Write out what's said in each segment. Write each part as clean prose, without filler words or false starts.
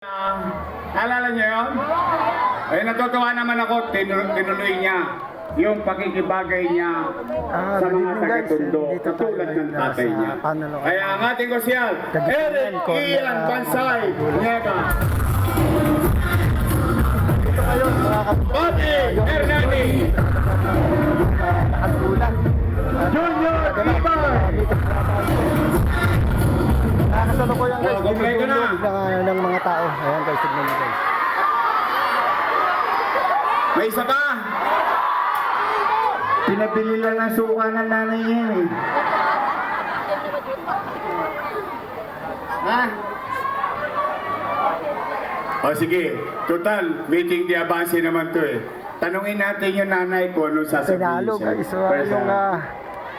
Alala niyo yun? Ay, natutuwa naman ako, tinuloy niya yung pakikibagay niya sa mga taga-Tondo, katulad ng tatay niya. Kaya ang ating osyal, Eric Ian Bansay, Niega. Bati Hernani. Junior Ibar. Nakasalukuyan guys, kompleto na ng mga tao. Ayan guys, tignan nyo guys. May isa pa. Pinabili lang ng suka ng nanay niya eh. Ha? O sige, total, meeting di avance naman to eh. Tanungin natin yung nanay ko anong sasabihin Pinalo siya. guys, so yung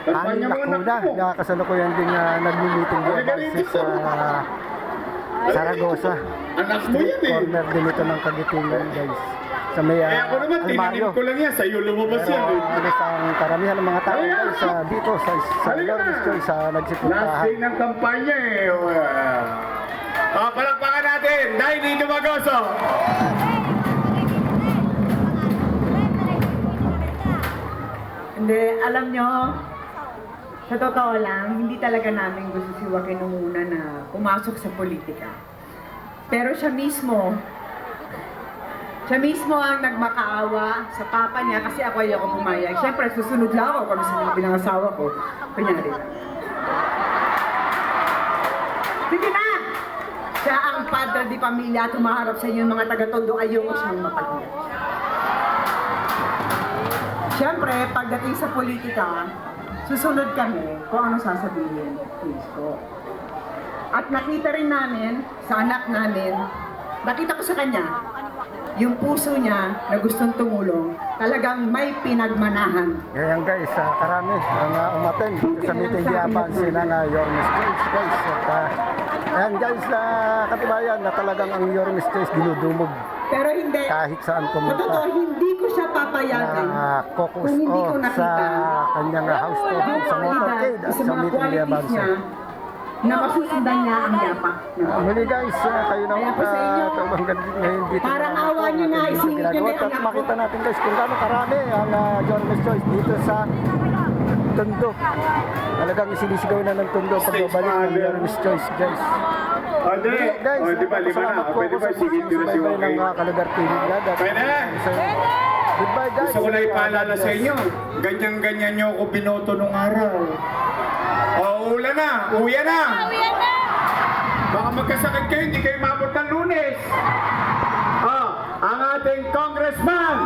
Ani Lacuna, nakakasalukuyan din nag-meeting di avance sa Saragossa. Anak mo yan eh. Corner din ito ng Kagitingan guys. Sa may Kaya ako naman, tinanim ko lang yan, sa'yo lumabas yan eh. Pero ang karamihan ng mga tao guys, dito sa Lourdes Choice, Last nagsipuntahan. day ng kampanya eh. Palakpakan natin, dahil dito Magoso. Hindi, alam nyo, sa totoo lang, hindi talaga namin gusto si Joaquin muna na pumasok sa politika. Pero siya mismo ang nagmakaawa sa papa niya kasi ako ayoko pumayag. Siyempre, susunod lang ako kung ano sinabi ng asawa ko. Kunyari lang. Sige na! Siya ang padre di pamilya, tumaharap sa inyo mga taga-Tondo, ayoko siyang mapagyan. Siyempre, pagdating sa politika, susunod kami kung ano sasabihin. Please po. At nakita rin namin, sa anak namin, nakita ko sa kanya, yung puso niya na gustong tumulong, talagang may pinagmanahan. Ngayon guys, karami ang umaten sa meeting di avance ng Yormes Choice guys. At ayan guys, katibayan na talagang ang Yormes Choice dinudumog Pero hindi, kahit saan sa pumunta. totoo, hindi ko siya papayagan. Focus kung hindi ko sa nakita kanyang house tour yung sa motorcade at sa sa mga meeting di qualities avance. niya na masusundan niya ang yapak. Muli guys, kayo na Kaya po sa inyo, tumanggan ngayon dito. parang awa niyo na, isingit niyo na yung At anak ko. makita natin guys kung gaano karami ang Yormes Choice dito sa Tondo. Talagang isinisigaw na ng Tondo pagbabalik ng Yormes Choice guys. O di, Guys, o di ba, lima na. salamat po Pwede ako ba, sa sige nyo na si subaybay ng Joaquin. Kalagar TV Vlog. Pwede! Goodbye guys. Gusto ko lang ipaalala sa inyo, ganyan-ganyan nyo ako binoto nung araw. O, ulan na, uya na. Baka magkasakit kayo, hindi kayo mabot ng Lunes. Ang ating congressman,